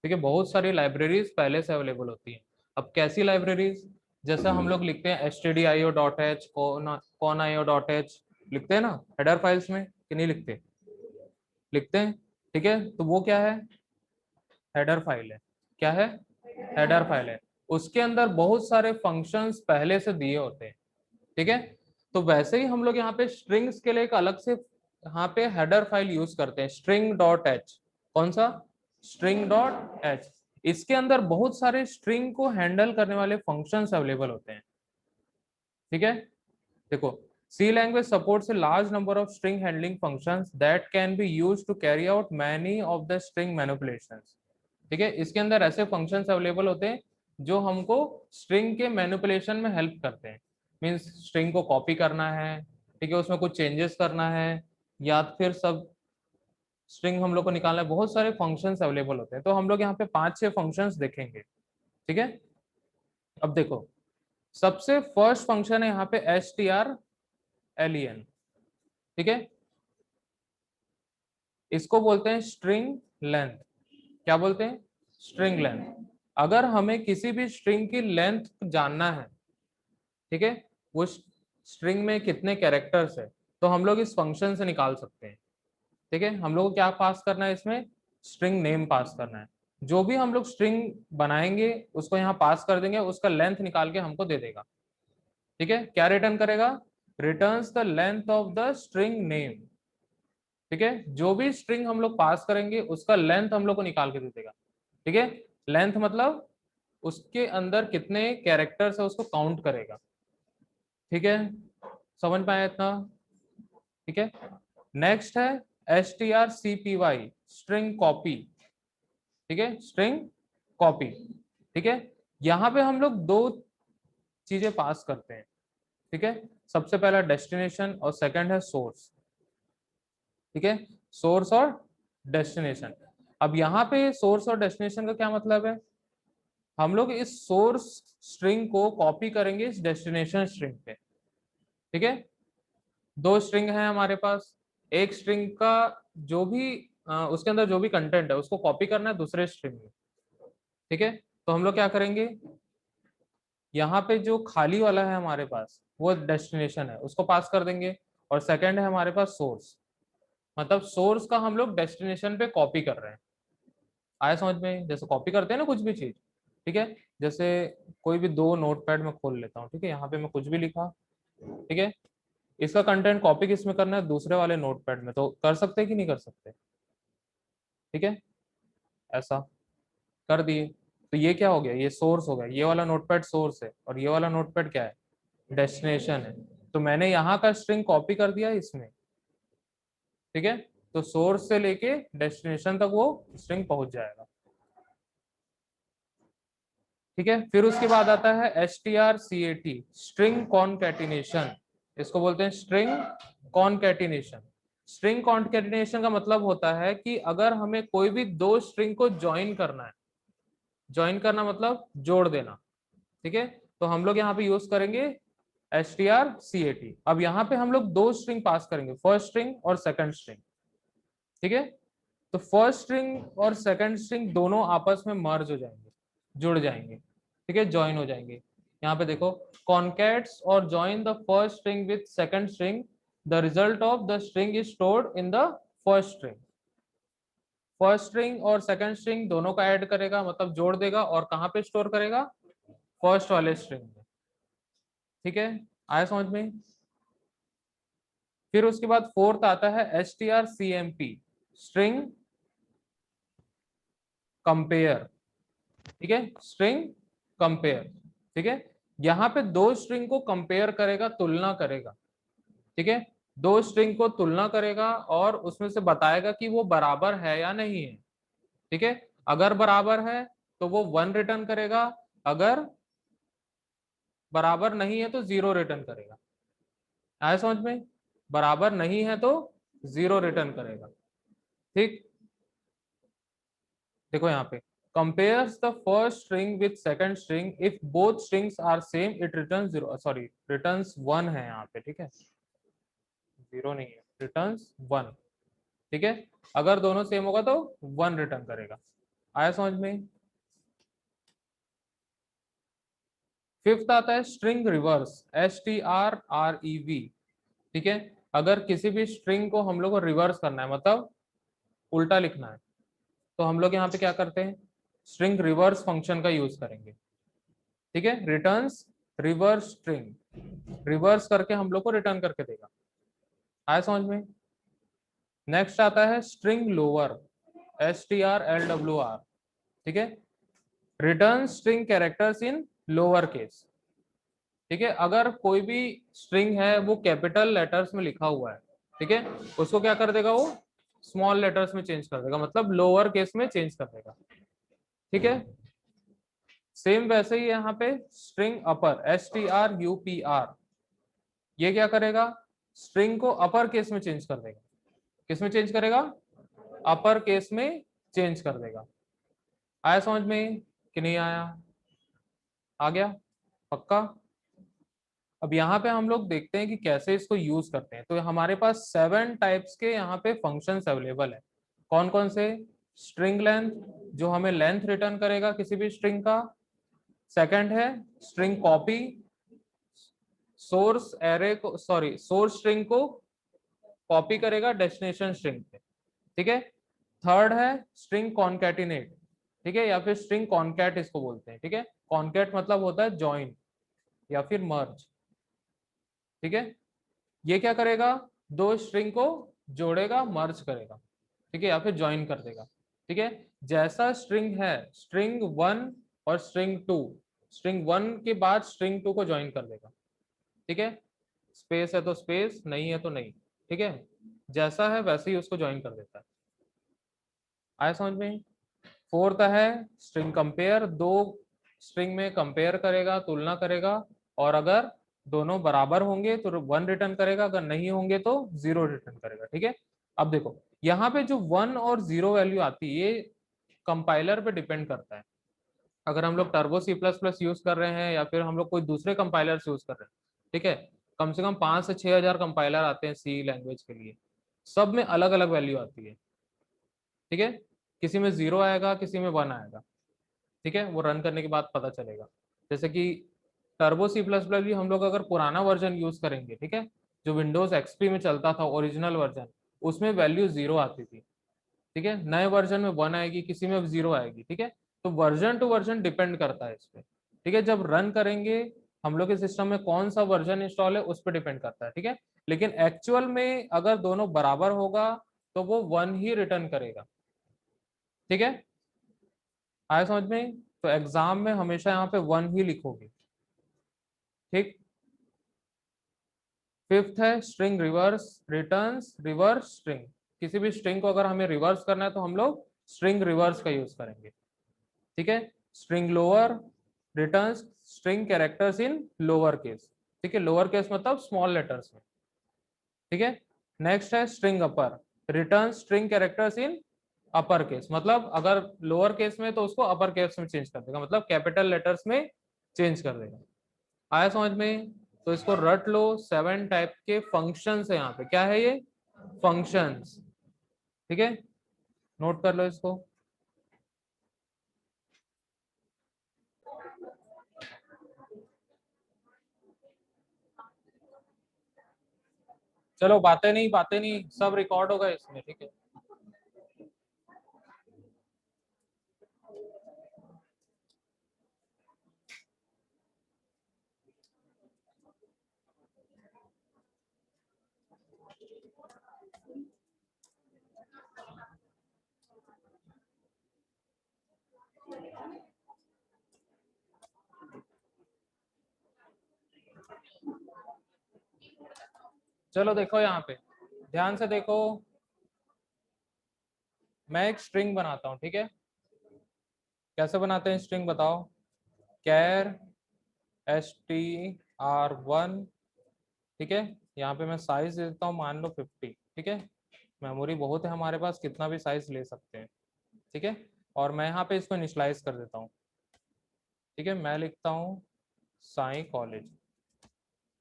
ठीक है, बहुत सारी लाइब्रेरीज पहले से अवेलेबल होती हैं। अब कैसी लाइब्रेरीज, जैसे हम लोग लिखते हैं stdio.h, conio.h, लिखते हैं ना हेडर फाइल्स में कि नहीं लिखते? लिखते हैं। ठीक है, तो वो क्या है? हेडर फाइल है। क्या है? हेडर फाइल है। उसके अंदर बहुत सारे फंक्शंस पहले से दिए होते हैं। ठीक है, तो वैसे ही हम लोग यहाँ पे स्ट्रिंग्स के लिए एक अलग से यहाँ पे हेडर फाइल यूज करते हैं, string.h। कौन सा? string.h। इसके अंदर बहुत सारे स्ट्रिंग को हैंडल करने वाले फंक्शंस अवेलेबल होते हैं। ठीक है, देखो, C language supports a large number of string handling functions that can be used to carry out many of the string manipulations। ठीक है, इसके अंदर ऐसे फंक्शंस अवेलेबल होते हैं जो हमको स्ट्रिंग के मैनिपुलेशन में हेल्प करते हैं। मींस स्ट्रिंग को कॉपी करना है, ठीक है, उसमें कुछ चेंजेस करना है, या फिर सब स्ट्रिंग हम लोग को निकालना है। बहुत सारे फंक्शंस अवेलेबल होते हैं, तो हम लोग यहाँ पे 5-6 फंक्शंस देखेंगे। ठीक है, अब देखो, सबसे फर्स्ट फंक्शन है यहाँ पे strlen। ठीक है, इसको बोलते हैं स्ट्रिंग लेंथ। क्या बोलते हैं? String length. अगर हमें किसी भी स्ट्रिंग की लेंथ जानना है, ठीक है, वो स्ट्रिंग में कितने कैरेक्टर्स है, तो हम लोग इस फंक्शन से निकाल सकते हैं। ठीक है, हम लोग को क्या पास करना है इसमें? स्ट्रिंग नेम पास करना है। जो भी हम लोग स्ट्रिंग बनाएंगे उसको यहाँ पास कर देंगे, उसका लेंथ निकाल के हमको दे देगा। ठीक है, क्या रिटर्न करेगा? Returns the length of the string name. ठीक है, जो भी स्ट्रिंग हम लोग पास करेंगे उसका लेंथ हम लोग को निकाल के दे देगा। ठीक है, लेंथ मतलब उसके अंदर कितने कैरेक्टर्स है उसको काउंट करेगा। ठीक है, समझ पाए इतना? ठीक है, नेक्स्ट है strcpy, स्ट्रिंग कॉपी। ठीक है, स्ट्रिंग कॉपी। ठीक है, यहाँ पे हम लोग दो चीजें पास करते हैं। ठीक है, सबसे पहला डेस्टिनेशन और सेकंड है सोर्स। ठीक है, सोर्स और डेस्टिनेशन। अब यहाँ पे सोर्स और डेस्टिनेशन का क्या मतलब है? हम लोग इस सोर्स स्ट्रिंग को कॉपी करेंगे इस डेस्टिनेशन स्ट्रिंग पे। ठीक है, दो स्ट्रिंग है हमारे पास, एक स्ट्रिंग का जो भी उसके अंदर जो भी कंटेंट है उसको कॉपी करना है दूसरे स्ट्रिंग में। ठीक है, तो हम लोग क्या करेंगे, यहाँ पे जो खाली वाला है हमारे पास वो डेस्टिनेशन है, उसको पास कर देंगे। और सेकंड है हमारे पास सोर्स, मतलब सोर्स का हम लोग डेस्टिनेशन पे कॉपी कर रहे हैं। आया समझ में? जैसे कॉपी करते हैं ना कुछ भी चीज। ठीक है, जैसे कोई भी दो नोटपैड में खोल लेता हूँ, ठीक है, यहाँ पे मैं कुछ भी लिखा, ठीक है, इसका कंटेंट कॉपी किस में करना है? दूसरे वाले नोटपैड में। तो कर सकते हैं कि नहीं कर सकते? ठीक है, ऐसा कर दिए, तो ये क्या हो गया? ये सोर्स हो गया, ये वाला नोटपैड सोर्स है और ये वाला नोटपैड क्या है? डेस्टिनेशन है। तो मैंने यहाँ का स्ट्रिंग कॉपी कर दिया इसमें। ठीक है, तो सोर्स से लेके डेस्टिनेशन तक वो स्ट्रिंग पहुंच जाएगा। ठीक है, फिर उसके बाद आता है strcat, स्ट्रिंग कॉनकैटिनेशन। इसको बोलते हैं स्ट्रिंग कॉनकैटिनेशन। स्ट्रिंग कॉनकैटिनेशन का मतलब होता है कि अगर हमें कोई भी दो स्ट्रिंग को ज्वाइन करना है, ज्वाइन करना मतलब जोड़ देना। ठीक है, तो हम लोग यहाँ पे यूज करेंगे strcat। अब यहाँ पे हम लोग दो स्ट्रिंग पास करेंगे, फर्स्ट स्ट्रिंग और सेकंड स्ट्रिंग। ठीक है, तो फर्स्ट स्ट्रिंग और सेकंड स्ट्रिंग दोनों आपस में मर्ज हो जाएंगे, जुड़ जाएंगे। ठीक है, ज्वाइन हो जाएंगे। यहाँ पे देखो, कॉन्कैट्स और join the first string with second string, the result of the string is stored in the first string. First string और सेकंड स्ट्रिंग दोनों का ऐड करेगा, मतलब जोड़ देगा, और कहाँ पे स्टोर करेगा? फर्स्ट वाले स्ट्रिंग में। ठीक है, आया समझ में? फिर उसके बाद फोर्थ आता है strcmp, स्ट्रिंग कंपेयर। ठीक है, स्ट्रिंग कंपेयर। ठीक है, यहाँ पे दो स्ट्रिंग को कंपेयर करेगा, तुलना करेगा। ठीक है, दो स्ट्रिंग को तुलना करेगा और उसमें से बताएगा कि वो बराबर है या नहीं है। ठीक है, अगर बराबर है तो वो 1 रिटर्न करेगा, अगर बराबर नहीं है तो 0 रिटर्न करेगा। आया समझ में? बराबर नहीं है तो 0 रिटर्न करेगा। ठीक, देखो यहाँ पे, compares the first string with second string, if both strings are same it returns 0, sorry returns 1 है यहाँ पे। ठीक है, 0 नहीं है, returns 1। ठीक है, अगर दोनों सेम होगा तो 1 रिटर्न करेगा। आया समझ में? फिफ्थ आता है स्ट्रिंग रिवर्स, STRREV। ठीक है, अगर किसी भी स्ट्रिंग को हम लोग को रिवर्स करना है, मतलब उल्टा लिखना है, तो हम लोग यहाँ पे क्या करते हैं, स्ट्रिंग रिवर्स फंक्शन का यूज करेंगे। ठीक है, रिटर्न्स रिवर्स स्ट्रिंग, रिवर्स करके हम लोग को रिटर्न करके देगा। आया समझ में? नेक्स्ट आता है स्ट्रिंग लोअर, STRLWR। ठीक है, return string characters in lower case. ठीक है, अगर कोई भी स्ट्रिंग है वो कैपिटल लेटर्स में लिखा हुआ है, ठीक है, उसको क्या कर देगा, वो स्मॉल लेटर्स में चेंज कर देगा, मतलब लोअर केस में चेंज कर देगा। ठीक है, सेम वैसे ही यहाँ पे स्ट्रिंग अपर, STRUPR, ये क्या करेगा, स्ट्रिंग को अपर केस में चेंज कर देगा। किस में चेंज करेगा? अपर केस में चेंज कर देगा। आया समझ में कि नहीं आया? आ गया पक्का? अब यहाँ पे हम लोग देखते हैं कि कैसे इसको यूज करते हैं। तो हमारे पास 7 टाइप्स के यहाँ पे फंक्शंस अवेलेबल है। कौन कौन से? स्ट्रिंग लेंथ, जो हमें लेंथ रिटर्न करेगा किसी भी स्ट्रिंग का। सेकंड है स्ट्रिंग कॉपी, सोर्स एरे को, सॉरी, सोर्स स्ट्रिंग को कॉपी करेगा डेस्टिनेशन स्ट्रिंग पे। ठीक है, थर्ड है स्ट्रिंग कॉन्कैटिनेट, ठीक है, या फिर स्ट्रिंग कॉन्कैट इसको बोलते हैं। ठीक है, कॉन्कैट मतलब होता है ज्वाइन या फिर मर्ज। ठीक है, ये क्या करेगा, दो स्ट्रिंग को जोड़ेगा, मर्ज करेगा, ठीक है, या फिर ज्वाइन कर देगा। ठीक है, जैसा स्ट्रिंग है, स्ट्रिंग 1 और स्ट्रिंग 2, स्ट्रिंग 1 के बाद स्ट्रिंग 2 को ज्वाइन कर देगा। ठीक है, स्पेस है तो स्पेस, नहीं है तो नहीं। ठीक है, जैसा है वैसे ही उसको ज्वाइन कर देता है। आया समझ में? फोर्थ है स्ट्रिंग कंपेयर, दो स्ट्रिंग में कंपेयर करेगा, तुलना करेगा, और अगर दोनों बराबर होंगे तो 1 रिटर्न करेगा, अगर नहीं होंगे तो 0 रिटर्न करेगा। ठीक है, अब देखो यहाँ पे जो 1 और 0 वैल्यू आती है, ये कंपाइलर पे डिपेंड करता है। अगर हम लोग टर्बो C++ यूज कर रहे हैं या फिर हम लोग कोई दूसरे कंपाइलर यूज कर रहे हैं, ठीक है, कम से कम 5 से 6 हजार कंपाइलर आते हैं सी लैंग्वेज के लिए, सब में अलग अलग वैल्यू आती है। ठीक है, किसी में 0 आएगा, किसी में 1 आएगा। ठीक है, वो रन करने के बाद पता चलेगा। जैसे कि टर्बो C++ भी हम लोग अगर पुराना वर्जन यूज करेंगे, ठीक है, जो विंडोज एक्सपी में चलता था ओरिजिनल वर्जन, उसमें वैल्यू 0 आती थी। ठीक है, नए वर्जन में 1 आएगी, किसी में 0 आएगी। ठीक है, तो वर्जन टू वर्जन डिपेंड करता है इस पे। ठीक है, जब रन करेंगे हम लोग के सिस्टम में कौन सा वर्जन इंस्टॉल है उस पर डिपेंड करता है। ठीक है, लेकिन एक्चुअल में अगर दोनों बराबर होगा तो वो 1 ही रिटर्न करेगा। ठीक है, आया समझ में? तो एग्जाम में हमेशा यहाँ पे 1 ही लिखोगे। ठीक, फिफ्थ है string reverse, returns reverse string. किसी भी स्ट्रिंग को अगर हमें रिवर्स करना है तो हम लोग स्ट्रिंग रिवर्स का यूज करेंगे। ठीक है, string lower, returns string characters in lower case. ठीक है, लोअर केस मतलब स्मॉल लेटर्स में। ठीक है, नेक्स्ट है string upper, return string characters in upper case, मतलब अगर लोअर केस में तो उसको अपर केस में चेंज कर देगा, मतलब कैपिटल लेटर्स में चेंज कर देगा। आया समझ में? तो इसको रट लो, 7 टाइप के फंक्शंस है यहाँ पे। क्या है ये? फंक्शंस। ठीक है, नोट कर लो इसको। चलो, बातें नहीं, सब रिकॉर्ड होगा इसमें। ठीक है, चलो देखो यहाँ पे, ध्यान से देखो। मैं एक स्ट्रिंग बनाता हूँ, ठीक है, कैसे बनाते हैं स्ट्रिंग बताओ। कैर STR1, ठीक है, यहाँ पे मैं साइज दे देता हूँ, मान लो 50। ठीक है, मेमोरी बहुत है हमारे पास, कितना भी साइज ले सकते हैं। ठीक है, और मैं यहाँ पे इसको इनिशलाइज कर देता हूँ। ठीक है, मैं लिखता हूँ साई कॉलेज।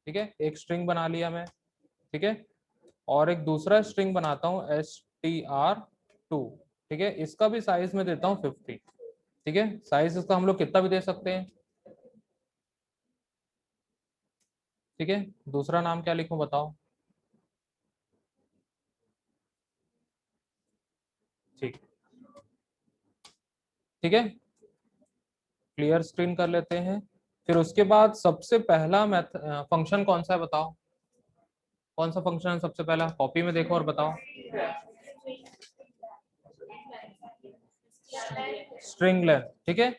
ठीक है, एक स्ट्रिंग बना लिया मैं। ठीक है, और एक दूसरा स्ट्रिंग बनाता हूँ STR2। ठीक है, इसका भी साइज में देता हूँ 50। ठीक है, साइज इसका हम लोग कितना भी दे सकते हैं। ठीक है, दूसरा नाम क्या लिखूं बताओ। ठीक, ठीक है, क्लियर स्क्रीन कर लेते हैं। फिर उसके बाद सबसे पहला मैथ फंक्शन कौन सा है बताओ। कौन सा फंक्शन है सबसे पहला, कॉपी में देखो और बताओ। String length. ठीक है,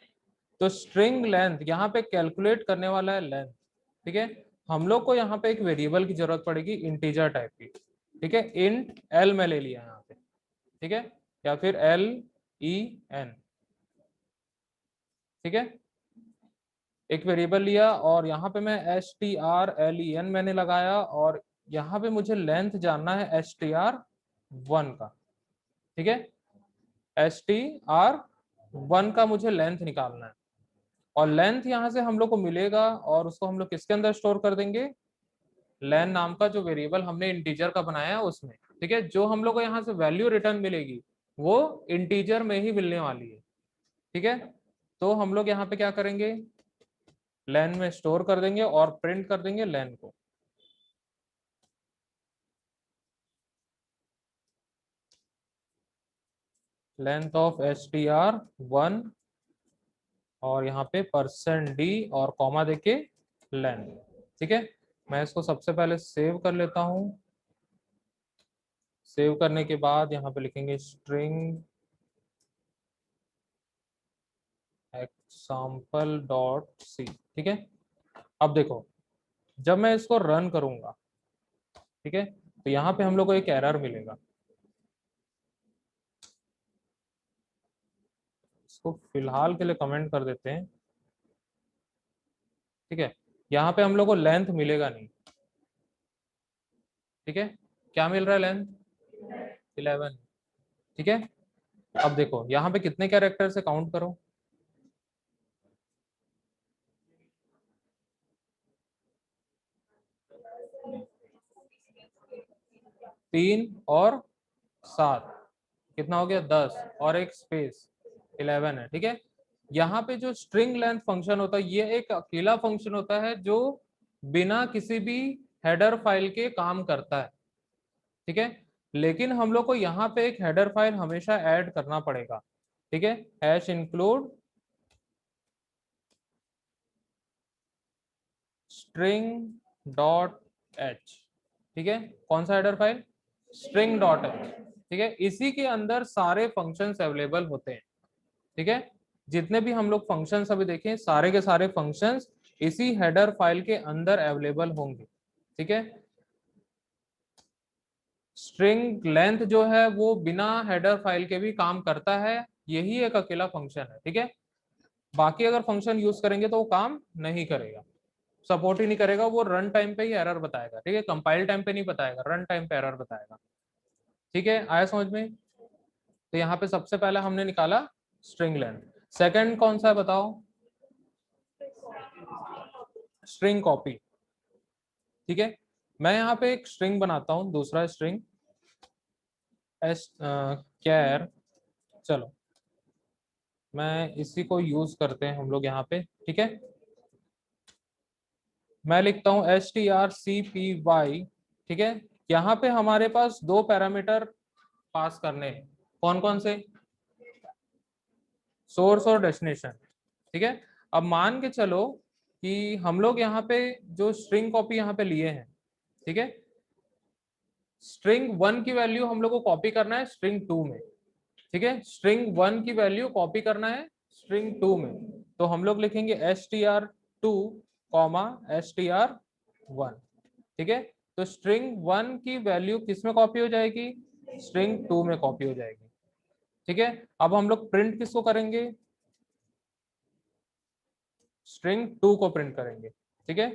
तो स्ट्रिंग लेंथ यहाँ पे कैलकुलेट करने वाला है लेंथ। ठीक है, हम लोग को यहाँ पे एक वेरिएबल की जरूरत पड़ेगी इंटीजर टाइप की। ठीक है, इंट एल में ले लिया यहाँ पे। ठीक है, या फिर एल ई एन। ठीक है, एक वेरिएबल लिया और यहाँ पे मैं S T R L E N मैंने लगाया, और यहाँ पे मुझे लेंथ जानना है एस टी आर वन का। ठीक है, एस टी आर वन का मुझे लेंथ निकालना है, और लेंथ यहाँ से हम लोग को मिलेगा और उसको हम लोग किसके अंदर स्टोर कर देंगे, लेन नाम का जो वेरिएबल हमने इंटीजर का बनाया है उसमें। ठीक है, जो हम लोग को यहाँ से वैल्यू रिटर्न मिलेगी वो इंटीजर में ही मिलने वाली है। ठीक है, तो हम लोग यहाँ पे क्या करेंगे, लेन में स्टोर कर देंगे और प्रिंट कर देंगे लेन को। Length of S T are one, और यहाँ पे %d और कॉमा देके लेन। ठीक है, मैं इसको सबसे पहले सेव कर लेता हूँ। सेव करने के बाद यहाँ पे लिखेंगे स्ट्रिंग example डॉट सी। ठीक है, अब देखो जब मैं इसको रन करूंगा, ठीक है, तो यहाँ पे हम लोग को एक एरर मिलेगा। इसको फिलहाल के लिए कमेंट कर देते हैं। ठीक है, यहाँ पे हम लोग को लेंथ मिलेगा नहीं। ठीक है, क्या मिल रहा है लेंथ, 11। ठीक है, अब देखो यहाँ पे कितने कैरेक्टर से काउंट करो, 3 और 7, कितना हो गया 10, और एक स्पेस 11 है। ठीक है, यहाँ पे जो स्ट्रिंग लेंथ फंक्शन होता है ये एक अकेला फंक्शन होता है जो बिना किसी भी हेडर फाइल के काम करता है। ठीक है, लेकिन हम लोग को यहाँ पे एक हेडर फाइल हमेशा ऐड करना पड़ेगा। ठीक है, hash include string dot H. ठीक है, कौन सा header file, string dot H. ठीक है, इसी के अंदर सारे फंक्शंस अवेलेबल होते हैं। ठीक है, जितने भी हम लोग फंक्शंस अभी देखें सारे के सारे फंक्शंस इसी हेडर फाइल के अंदर अवेलेबल होंगे। ठीक है, स्ट्रिंग लेंथ जो है वो बिना हेडर फाइल के भी काम करता है, यही एक अकेला फंक्शन है। ठीक है, बाकी अगर फंक्शन यूज करेंगे तो वो काम नहीं करेगा, सपोर्ट ही नहीं करेगा, वो रन टाइम पे ही एरर बताएगा। ठीक है, कंपाइल टाइम पे नहीं बताएगा, रन टाइम पे एरर बताएगा। ठीक है, आया समझ में। तो यहाँ पे सबसे पहले हमने निकाला स्ट्रिंग लेंथ। सेकंड कौन सा है बताओ, स्ट्रिंग कॉपी। ठीक है, मैं यहाँ पे एक स्ट्रिंग बनाता हूँ, दूसरा स्ट्रिंग एस कैर। चलो मैं इसी को यूज करते हैं हम लोग यहाँ पे। ठीक है, मैं लिखता हूँ STRCPY। ठीक है, यहाँ पे हमारे पास दो पैरामीटर पास करने हैं, कौन कौन से, सोर्स और डेस्टिनेशन। ठीक है, अब मान के चलो कि हम लोग यहाँ पे जो स्ट्रिंग कॉपी यहाँ पे लिए हैं, ठीक है, स्ट्रिंग वन की वैल्यू हम लोग को कॉपी करना है स्ट्रिंग टू में। ठीक है, स्ट्रिंग वन की वैल्यू कॉपी करना है स्ट्रिंग टू में, तो हम लोग लिखेंगे STR2 कॉमा STR1। ठीक है, तो स्ट्रिंग वन की वैल्यू किस में कॉपी हो जाएगी, स्ट्रिंग टू में कॉपी हो जाएगी। ठीक है, अब हम लोग प्रिंट किसको करेंगे, स्ट्रिंग टू को प्रिंट करेंगे। ठीक है,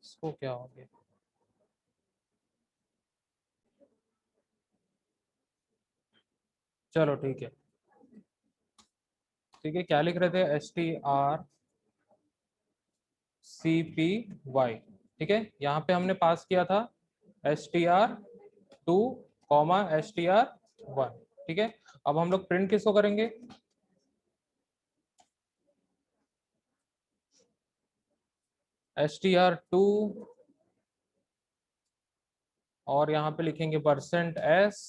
इसको क्या हो गया? चलो ठीक है, ठीक है, क्या लिख रहे थे? strcpy, ठीक है, यहाँ पे हमने पास किया था str2 कॉमा str1, ठीक है। अब हम लोग प्रिंट किसको करेंगे? str2 और यहाँ पे लिखेंगे %s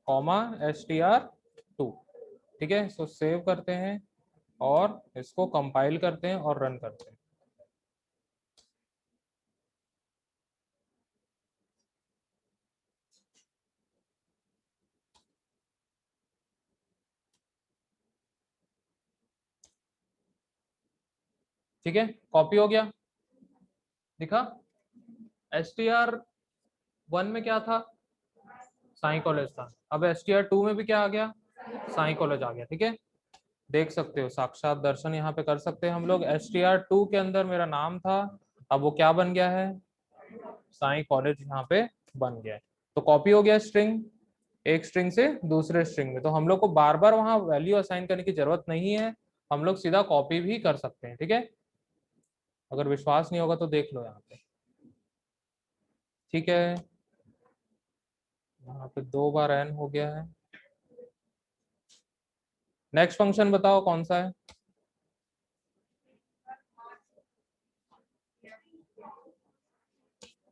कॉमा str2, ठीक है। इसको सेव करते हैं और इसको कंपाइल करते हैं और रन करते हैं। ठीक है, कॉपी हो गया, दिखा। str1 में क्या था? साई कॉलेज था। अब str2 में भी क्या आ गया? साई कॉलेज आ गया, ठीक है। देख सकते हो, साक्षात दर्शन यहाँ पे कर सकते हैं हम लोग। str2 के अंदर मेरा नाम था, अब वो क्या बन गया है? साई कॉलेज यहाँ पे बन गया है। तो कॉपी हो गया स्ट्रिंग, एक स्ट्रिंग से दूसरे स्ट्रिंग में। तो हम लोग को बार बार वहां वैल्यू असाइन करने की जरूरत नहीं है, हम लोग सीधा कॉपी भी कर सकते हैं, ठीक है। अगर विश्वास नहीं होगा तो देख लो यहाँ पे, ठीक है। यहाँ पे 2 बार एन हो गया है। नेक्स्ट फंक्शन बताओ कौन सा है?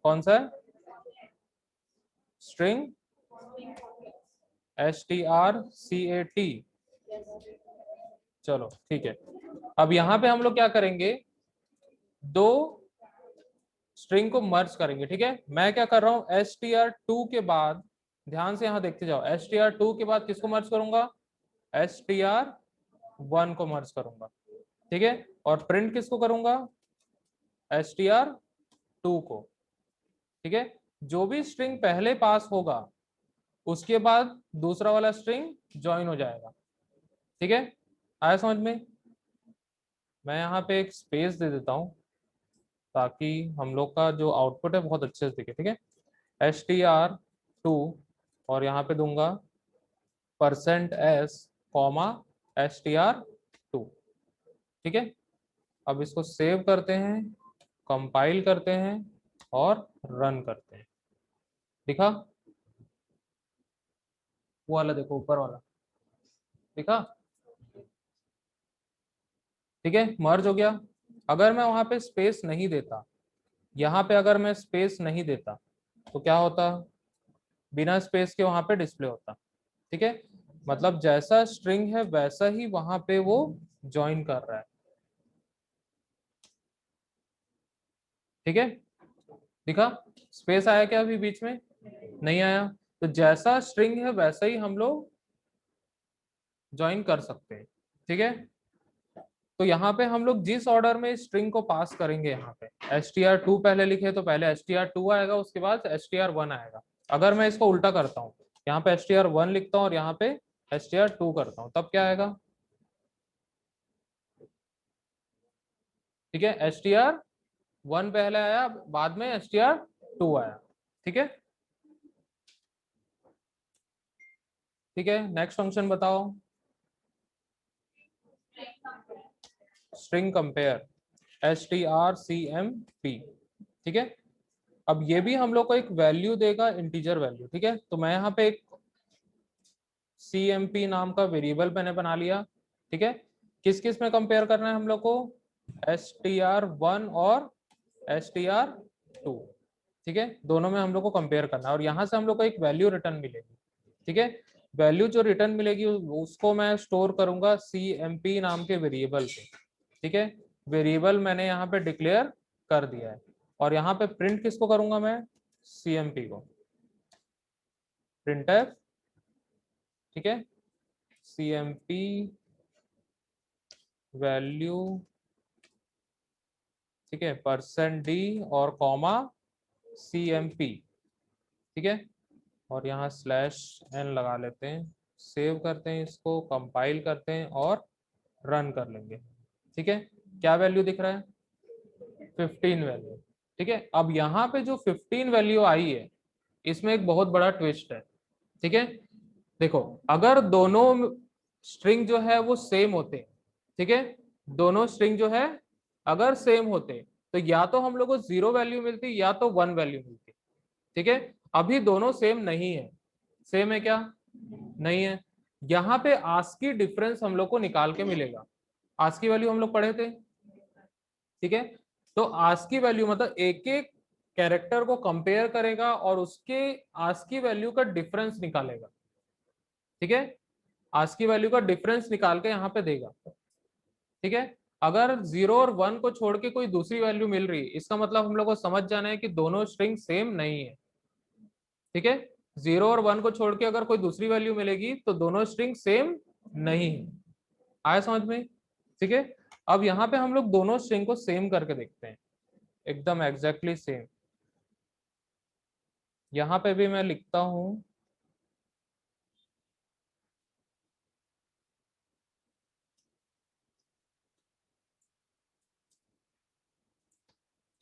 कौन सा है? String strcat। चलो ठीक है, अब यहाँ पे हम लोग क्या करेंगे? दो स्ट्रिंग को मर्ज करेंगे, ठीक है। मैं क्या कर रहा हूँ? str2 के बाद, ध्यान से यहाँ देखते जाओ, str2 के बाद किसको मर्ज करूंगा? str1 को मर्ज करूंगा, ठीक है। और प्रिंट किसको करूंगा? str2 को, ठीक है। जो भी स्ट्रिंग पहले पास होगा उसके बाद दूसरा वाला स्ट्रिंग ज्वाइन हो जाएगा, ठीक है। आया समझ में? मैं यहाँ पे एक स्पेस दे देता हूँ ताकि हम लोग का जो आउटपुट है बहुत अच्छे से दिखे, ठीक है। str2 और यहाँ पे दूंगा %s कॉमा str2, ठीक है। अब इसको सेव करते हैं, कंपाइल करते हैं और रन करते हैं। दिखा? वो वाला देखो, ऊपर वाला दिखा? ठीक है, मर्ज हो गया। अगर मैं वहां पे स्पेस नहीं देता, यहाँ पे अगर मैं स्पेस नहीं देता तो क्या होता? बिना स्पेस के वहां पे डिस्प्ले होता, ठीक है। मतलब जैसा स्ट्रिंग है वैसा ही वहां पे वो ज्वाइन कर रहा है, ठीक है। दिखा? स्पेस आया क्या अभी बीच में? नहीं आया। तो जैसा स्ट्रिंग है वैसा ही हम लोग ज्वाइन कर सकते हैं, ठीक है। तो यहाँ पे हम लोग जिस ऑर्डर में स्ट्रिंग को पास करेंगे, यहाँ पे str2 पहले लिखे तो पहले str2 आएगा, उसके बाद str1 आएगा। अगर मैं इसको उल्टा करता हूँ, यहाँ पे str1 लिखता हूँ और यहाँ पे str2 करता हूँ, तब क्या आएगा? ठीक है, str1 पहले आया, बाद में str2 आया, ठीक है। ठीक है, नेक्स्ट फंक्शन बताओ। स्ट्रिंग कंपेयर, strcmp, ठीक है। अब ये भी हम लोग को एक वैल्यू देगा, इंटीजर वैल्यू, ठीक है। तो मैं यहाँ पे एक cmp नाम का वेरिएबल मैंने बना लिया, ठीक है। किस किस में कंपेयर करना है हम लोग को? str1 और str2, ठीक है। दोनों में हम लोग को कंपेयर करना है और यहाँ से हम लोग को एक वैल्यू रिटर्न मिलेगी, ठीक है। वैल्यू जो रिटर्न मिलेगी उसको मैं स्टोर करूंगा cmp नाम के वेरिएबल पे, ठीक है। वेरिएबल मैंने यहाँ पे डिक्लेयर कर दिया है और यहाँ पे प्रिंट किसको करूंगा मैं? cmp को, printf, ठीक है। cmp वैल्यू, ठीक है, %d और कॉमा cmp, ठीक है। और यहाँ /n लगा लेते हैं, सेव करते हैं, इसको कंपाइल करते हैं और रन कर लेंगे, ठीक है। क्या वैल्यू दिख रहा है? 15 वैल्यू, ठीक है, अब यहाँ पे जो 15 वैल्यू आई है इसमें एक बहुत बड़ा ट्विस्ट है। ठीक है, देखो अगर दोनों स्ट्रिंग जो है वो सेम होते, ठीक है, दोनों स्ट्रिंग जो है अगर सेम होते तो या तो हम लोग को 0 वैल्यू मिलती या तो 1 वैल्यू मिलती। ठीक है, अभी दोनों सेम नहीं है। सेम है क्या? नहीं है। यहाँ पे आस्की डिफरेंस हम लोग को निकाल के मिलेगा। आस्की वैल्यू हम लोग पढ़े थे, ठीक है, तो आस्की वैल्यू मतलब एक एक कैरेक्टर को कंपेयर करेगा और उसके आस्की वैल्यू का डिफरेंस निकालेगा। ठीक है, आस्की वैल्यू का डिफरेंस निकाल के यहाँ पे देगा। ठीक है, अगर 0 और 1 को छोड़ के कोई दूसरी वैल्यू मिल रही है इसका मतलब हम लोग को समझ जाना है कि दोनों स्ट्रिंग सेम नहीं है। ठीक है, 0 और 1 को छोड़ के अगर कोई दूसरी वैल्यू मिलेगी तो दोनों स्ट्रिंग सेम नहीं है। आया समझ में? ठीक है, अब यहाँ पे हम लोग दोनों स्ट्रिंग को सेम करके देखते हैं, एकदम एग्जैक्टली सेम। यहाँ पे भी मैं लिखता हूं,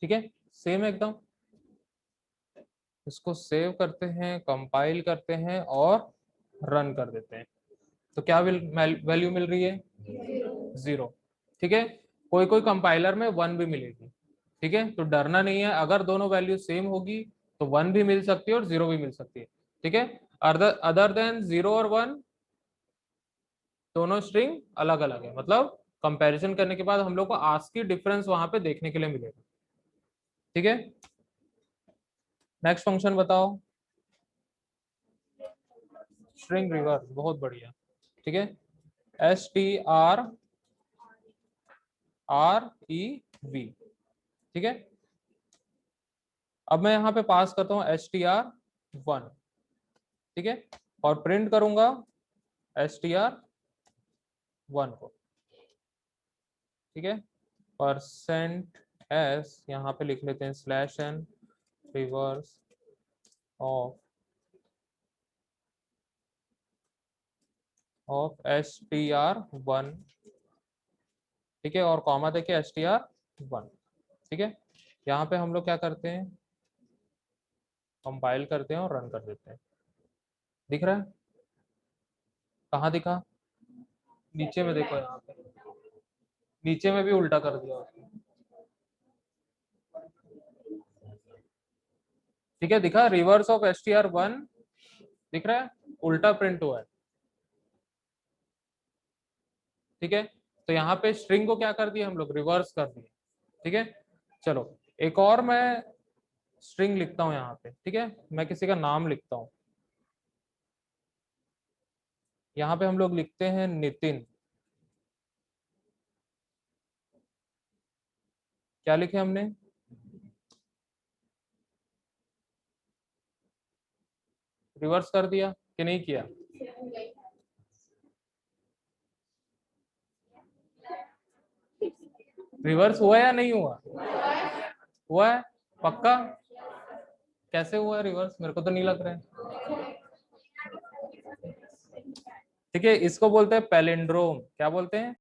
ठीक है, सेम एकदम। इसको सेव करते हैं, कंपाइल करते हैं और रन कर देते हैं। तो क्या वैल्यू मिल रही है? 0। ठीक है, कोई कोई कंपाइलर में 1 भी मिलेगी। ठीक है, तो डरना नहीं है, अगर दोनों वैल्यू सेम होगी तो 1 भी मिल सकती है और 0 भी मिल सकती है। ठीक है, अदर देन 0 और 1 दोनों स्ट्रिंग अलग अलग है, मतलब कंपैरिजन करने के बाद हम लोग को आस्की डिफरेंस वहां पे देखने के लिए मिलेगा। ठीक है, नेक्स्ट फंक्शन बताओ। स्ट्रिंग रिवर्स, बहुत बढ़िया। ठीक है, STRREV। ठीक है, अब मैं यहाँ पे पास करता हूँ STR1। ठीक है, और प्रिंट करूंगा STR1 को। ठीक है, परसेंट एस यहाँ पे लिख लेते हैं /n रिवर्स ऑफ STR1। ठीक है, और कॉमा देके STR1। ठीक है, यहाँ पे हम लोग क्या करते हैं, कंपाइल करते हैं और रन कर देते हैं। दिख रहा है? कहाँ दिखा? नीचे में देखो, यहाँ पे नीचे में भी उल्टा कर दिया उसने। ठीक है, दिखा रिवर्स ऑफ STR1, दिख रहा है, उल्टा प्रिंट हुआ है। ठीक है, तो यहाँ पे स्ट्रिंग को क्या कर दिया हम लोग, रिवर्स कर दिया। ठीक है, चलो एक और मैं स्ट्रिंग लिखता हूँ यहाँ पे। ठीक है, मैं किसी का नाम लिखता हूँ, यहाँ पे हम लोग लिखते हैं नितिन। क्या लिखे हमने? रिवर्स कर दिया कि नहीं किया? रिवर्स हुआ या नहीं हुआ? हुआ है पक्का? कैसे हुआ है रिवर्स, मेरे को तो नहीं लग रहा है। ठीक है, इसको बोलते हैं पैलिंड्रोम। क्या बोलते हैं?